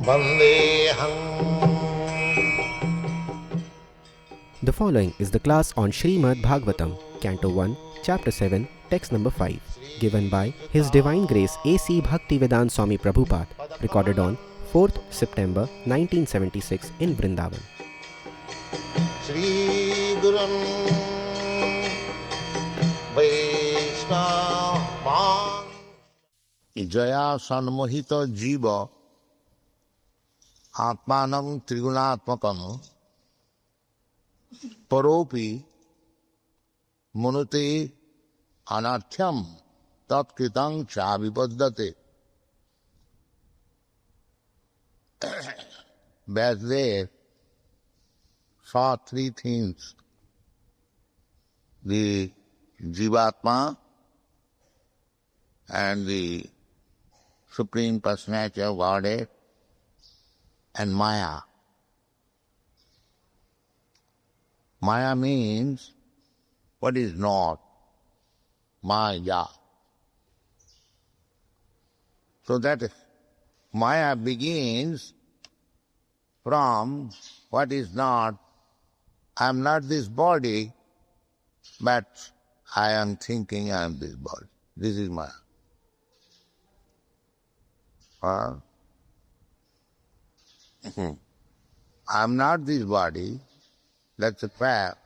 The following is the class on Srimad-Bhagavatam, Canto 1, Chapter 7, Text number 5, given by His Divine Grace A.C. Bhakti-yoga Swami Prabhupada, recorded on 4th September 1976 in Vrindavan. Shri Gurum Vaishnava Jaya Sanmohita Jiva Atmanam Trigunatmakam Paropi Munute Anarthyam Tatkritang Chavipaddate. Vasudev saw three things: the Jivatma and the Supreme Personality of Godhead and Maya. Maya means what is not, Maya. So that Maya begins from what is not. I am not this body, but I am thinking I am this body. This is Maya. I am not this body, that's a fact,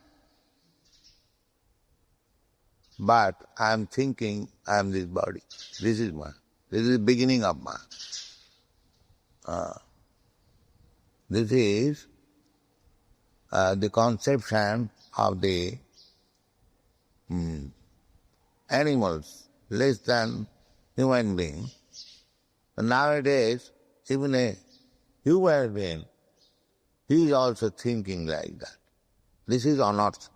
but I am thinking I am this body. This is Maya. This is the beginning of Maya. This is the conception of the animals less than human being. Nowadays, even a human being, he is also thinking like that. This is anartha.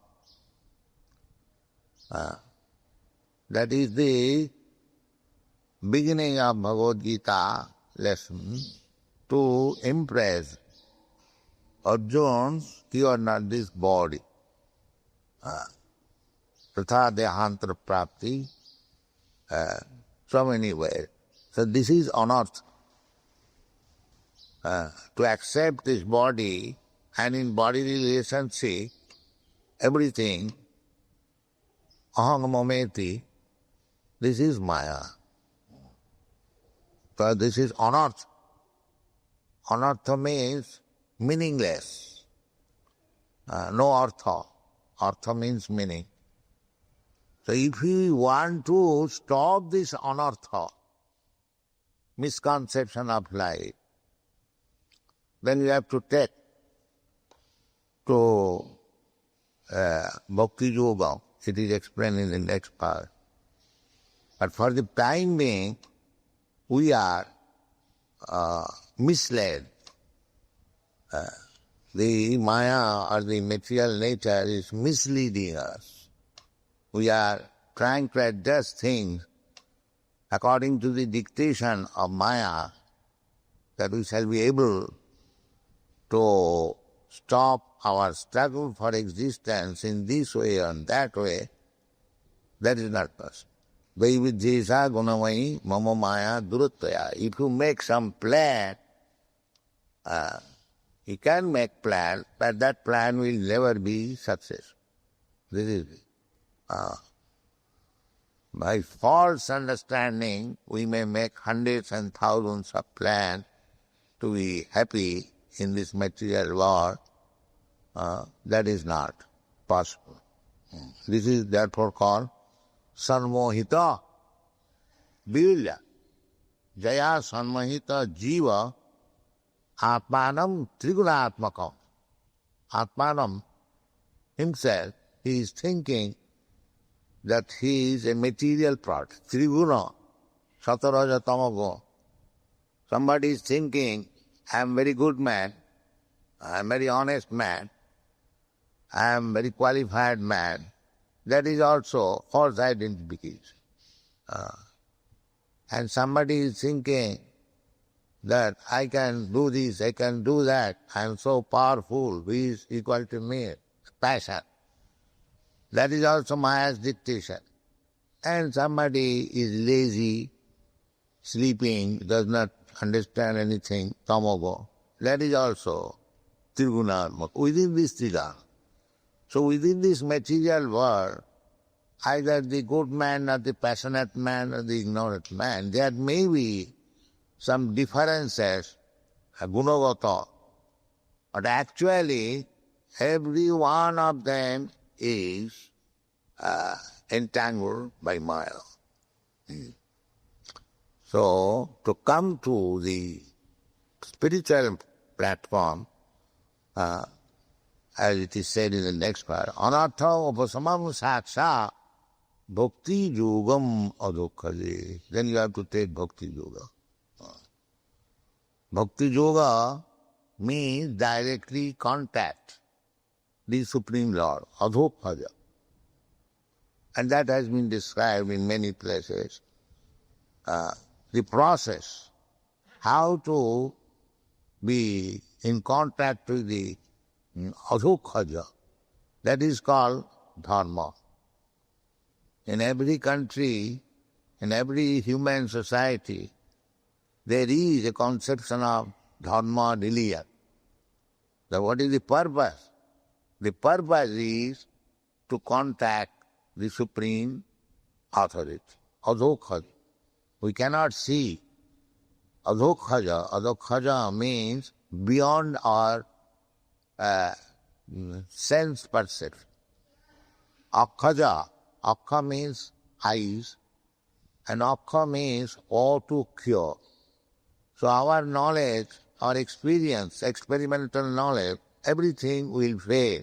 That is the beginning of Bhagavad Gita lesson to impress Arjuna, you are not this body. Tatha dehantra prapti, so many ways. So this is anartha. To accept this body and in body relationship, everything, aham mameti, this is Maya. So this is anartha. Anartha means meaningless. No artha. Artha means meaning. So if we want to stop this anartha, misconception of life, then you have to take to Bhakti-yoga. It is explained in the next part. But for the time being, we are misled. The Maya or the material nature is misleading us. We are trying to adjust things according to the dictation of Maya, that we shall be able to stop our struggle for existence in this way and that way. That is not possible. Vaividhyesa gunamai mama maya duruttaya. If you make some plan, you can make plan, but that plan will never be successful. This is it. By false understanding, we may make hundreds and thousands of plans to be happy in this material world. That is not possible. This is therefore called sanmohita vilya. Jaya sanmohita jiva atmanam trigunatmakam. Atmanam himself, he is thinking that he is a material product. Triguna, sataraja tamago. Somebody is thinking, I am very good man, I am very honest man, I am very qualified man. That is also false identification. And somebody is thinking that I can do this, I can do that, I am so powerful, who is equal to me? Passion. That is also Maya's dictation. And somebody is lazy, sleeping, does not understand anything, tamago, that is also Triguna, within this Triguna. So within this material world, either the good man or the passionate man or the ignorant man, there may be some differences, gunagata, but actually every one of them is entangled by Maya. So to come to the spiritual platform, as it is said in the next part, anartha upasamam saksha bhakti yogam adukkhade. Then you have to take bhakti yoga. Bhakti yoga means directly contact the Supreme Lord, adhokkhada. And that has been described in many places. The process, how to be in contact with the adhokkhada, that is called dharma. In every country, in every human society, there is a conception of dharma religion. So what is the purpose? The purpose is to contact the supreme authority, adhokkhada. We cannot see adhokkhada. Adhokkhada means beyond our sense perception. Akhaja, akha means eyes, and akha means all to cure. So our knowledge, our experience, experimental knowledge, everything will fail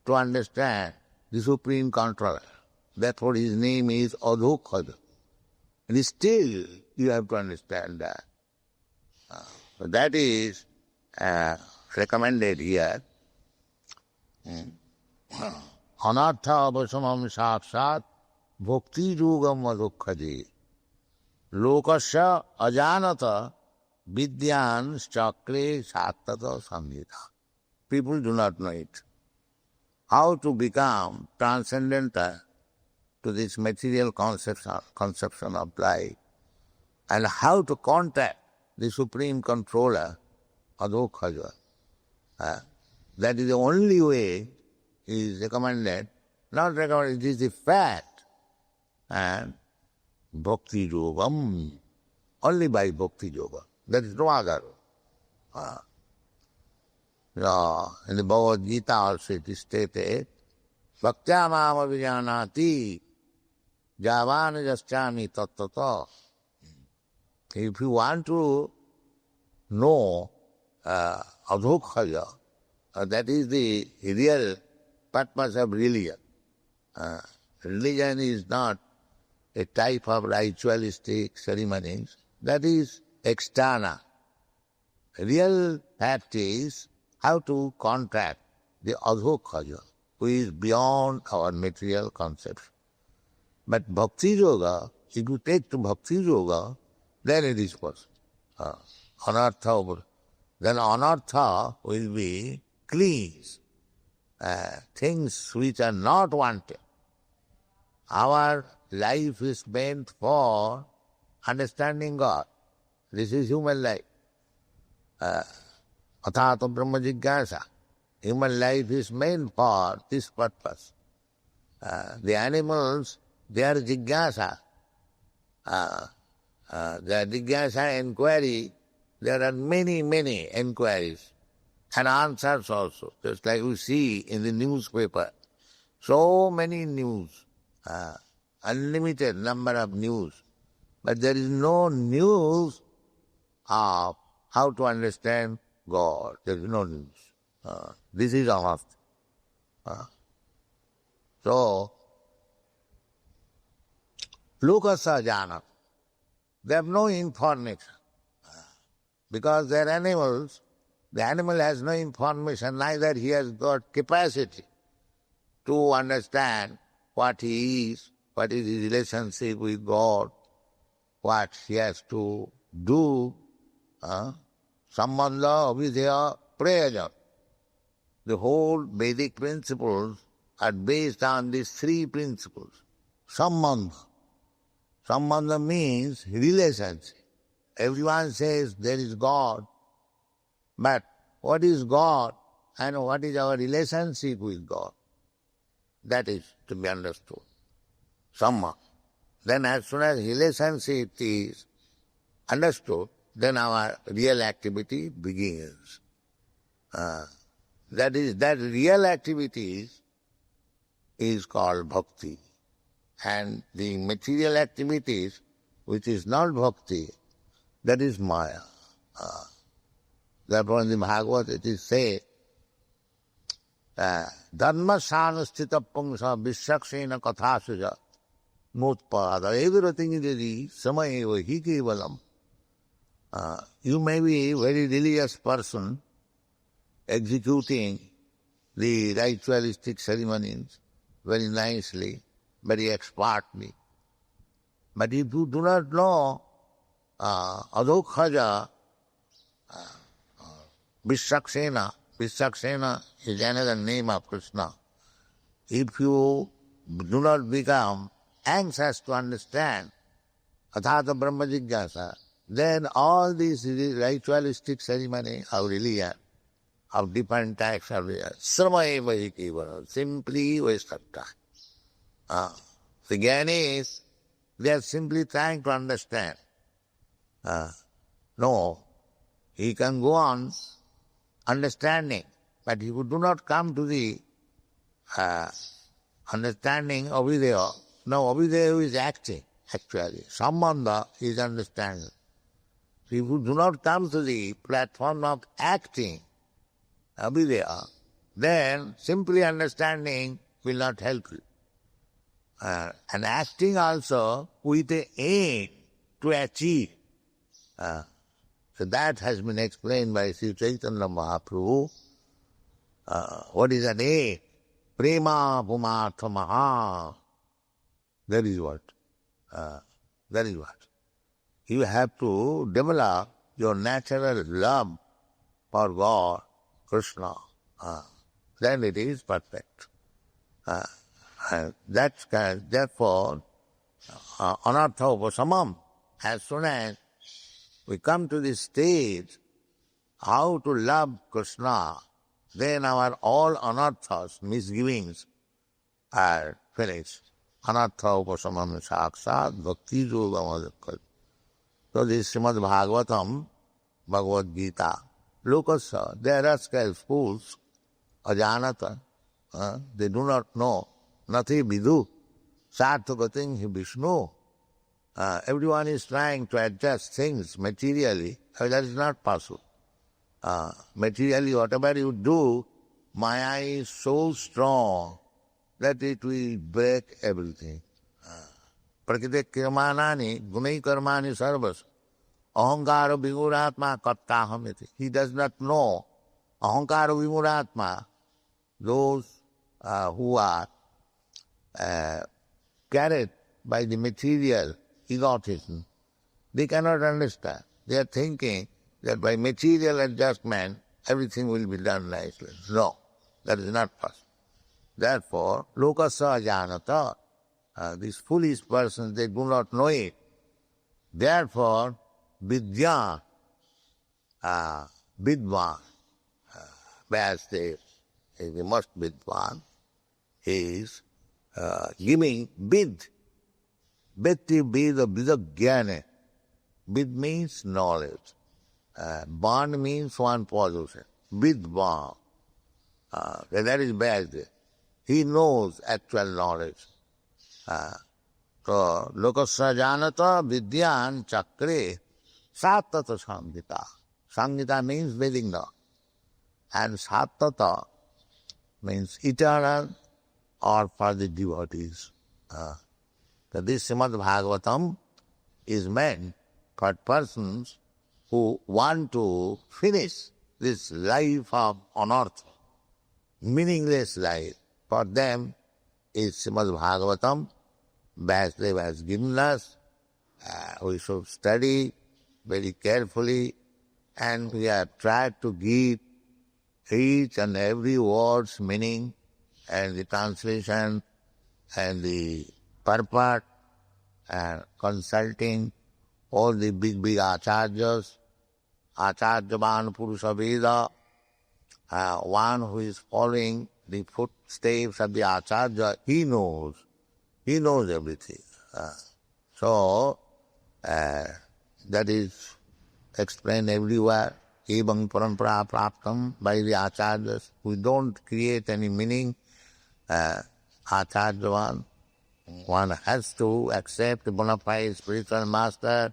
to understand the Supreme Controller. Therefore his name is Adhokkhada. And still you have to understand that. So that is recommended here. Anartha avasamam sakshat bhakti yogam adukkhade lokasya ajanata vidyan chakre sattata samhita. People do not know it. How to become transcendental to this material conception of life, and how to contact the Supreme Controller, Adhokkhada. That is the only way is recommended, not recommended, it is the fact. And Bhakti Yogam, only by Bhakti Yoga. There is no other. In the Bhagavad Gita also it is stated, Bhaktya mam avijanati javana jaschami tattata. If you want to know Adhokkhada, that is the real purpose of religion. Religion is not a type of ritualistic ceremonies. That is external. Real fact is how to contact the Adhokkhada, who is beyond our material conception. But Bhakti Yoga, if you take to Bhakti Yoga, then it is possible. Anartha, then anartha will be cleansed. Things which are not wanted. Our life is meant for understanding God. This is human life. Athato Brahma Jigyasa. Human life is meant for this purpose. The animals, they are jigyasa. The jigyasa inquiry, there are many, many inquiries and answers also, just like we see in the newspaper. So many news, unlimited number of news, but there is no news of how to understand God. There is no news. This is anartha. So, lokasa jana, they have no information. Because they are animals, the animal has no information, neither he has got capacity to understand what he is, what is his relationship with God, what he has to do. Sambandha, avidya, prayaja. The whole Vedic principles are based on these three principles. Sambandha. Sambandha means relationship. everyone says there is God, but what is God and what is our relationship with God? That is to be understood. Samma. Then as soon as relationship is understood, then our real activity begins. That real activity is called bhakti. And the material activities, which is not bhakti, that is maya. Therefore in the Bhagavad it is said, dharma sanustita pungsa vishaksena katha suja mutpada. Everything is the samayeva hi kevalam. You may be a very religious person executing the ritualistic ceremonies very nicely, very expertly. But if you do not know adokhaja, Vishaksena is another name of Krishna. If you do not become anxious to understand Athata Brahma Jigyasa, then all these ritualistic ceremony of religion, of different types of religion, simply waste of time. The Jnanis, they are simply trying to understand. No, he can go on understanding, but if you do not come to the understanding Abhideva, no, Abhideva is acting, actually. Sambandha is understanding. If you do not come to the platform of acting, Abhideva, then simply understanding will not help you. And acting also with the aim to achieve. So that has been explained by Sri Chaitanya Mahaprabhu. What is an aim? Prema pumartha maha. That is what. That is what. You have to develop your natural love for God, Krishna. Then it is perfect. Therefore, anartha upasamam. As soon as we come to this stage, how to love Krishna, then our all anarthas, misgivings, are finished. Anartha upasamam saksat bhakti-yoga madhukkat. So this Srimad-Bhagavatam, Bhagavad Gita, lokasya, they are rascal fools, ajanata, they do not know, nati vidu, sarthagating hi Vishnu. Everyone is trying to adjust things materially, that is not possible. Materially, whatever you do, Maya is so strong that it will break everything. Prakriti kirmanani gunai karmani sarvas ahankara vimuratma kattahamiti. He does not know ahankara vimuratma, those who are carried by the material egotism, they cannot understand. They are thinking that by material adjustment, everything will be done nicely. No, that is not possible. Therefore, lokasya janata, these foolish persons, they do not know it. Therefore, vidya, vidvan, Vyasdev is the most vidvan, is giving vid. Bhakti vida vidagyane. Vid means knowledge. Van means one possession. Vidvan. That is Vyasdev. He knows actual knowledge. So, lokasya janata vidyan chakre sattata samgita. Samgita means Vedic knowledge. And sattata means eternal or for the devotees. So this Srimad-Bhagavatam is meant for persons who want to finish this life of anartha, meaningless life. For them is Srimad-Bhagavatam. Vyasdev has given us. We should study very carefully, and we have tried to give each and every word's meaning and the translation and the purport, and consulting all the big acharyas, acharyavan purusha veda, one who is following the footsteps of the acharya, he knows everything. So, that is explained everywhere. Evam parampara praptam by the acharyas. We don't create any meaning. Acharyavan, one has to accept the bona fide spiritual master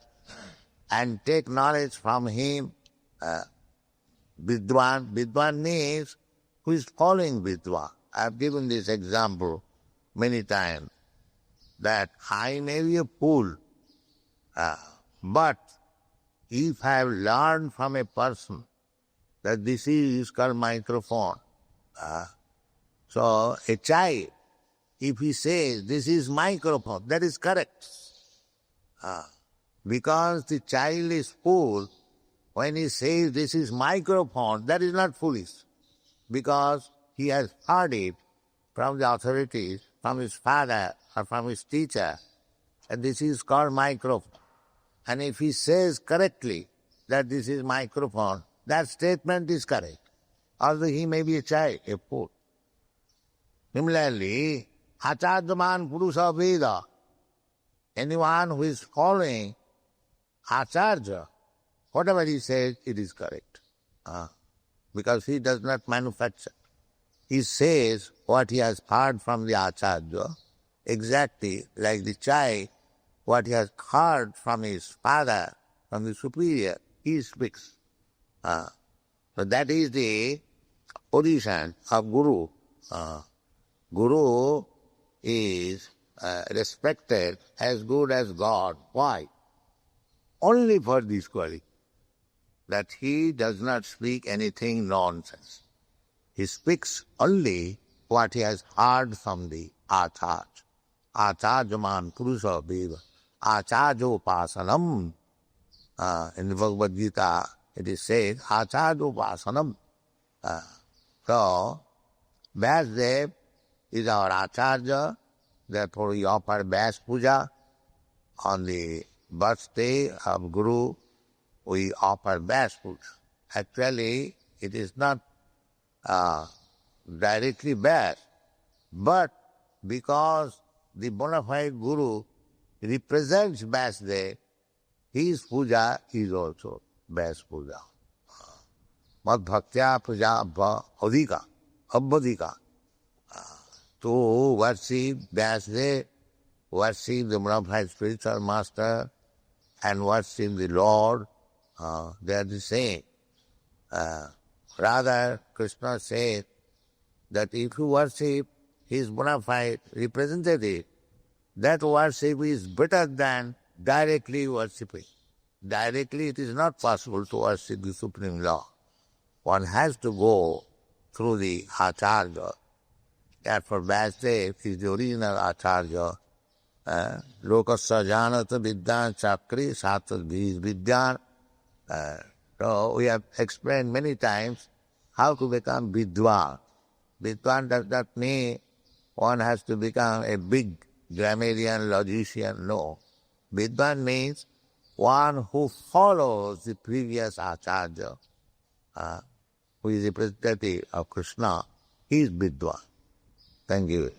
and take knowledge from him. Vidwan means who is following Vidwan. I have given this example many times, that I may be a fool, but if I have learned from a person that this is called microphone, so a child, if he says this is microphone, that is correct. Because the child is fool, when he says this is microphone, that is not foolish. Because he has heard it from the authorities, from his father or from his teacher, and this is called microphone. And if he says correctly that this is microphone, that statement is correct. Although he may be a child, a fool. Similarly, acharyaman purusha veda, anyone who is following acharya, whatever he says, it is correct. Because he does not manufacture. He says what he has heard from the acharya, exactly like the child, what he has heard from his father, from the superior, he speaks. So that is the position of Guru. Guru is respected as good as God. Why? Only for this quality, that he does not speak anything nonsense. He speaks only what he has heard from the Acharya. Acharyaman purusha veda. Acharyopasanam. In the Bhagavad Gita, it is said, Acharyopasanam. So, Vyasdev is our Acharya, therefore we offer Vyas Puja. On the birthday of Guru, we offer Vyas Puja. Actually, it is not directly Vyas, but because the bona fide Guru represents Vyasdev, his puja is also Vyas Puja. Mad bhaktya puja abhadika. To worship Vyasdev, worship the bona fide spiritual master, and worship the Lord, they are the same. Rather, Krishna says that if you worship his bona fide representative, that worship is better than directly worshipping. Directly it is not possible to worship the Supreme Lord. One has to go through the Acharya. Therefore, Vyasdev is the original Acharya. Lokasya janata vidyan chakri satat vidyan. So we have explained many times how to become Vidwan. Vidwan does not mean one has to become a big grammarian, logician, no. Vidwan means one who follows the previous Acharya, who is the representative of Krishna. He is Vidwan. Thank you.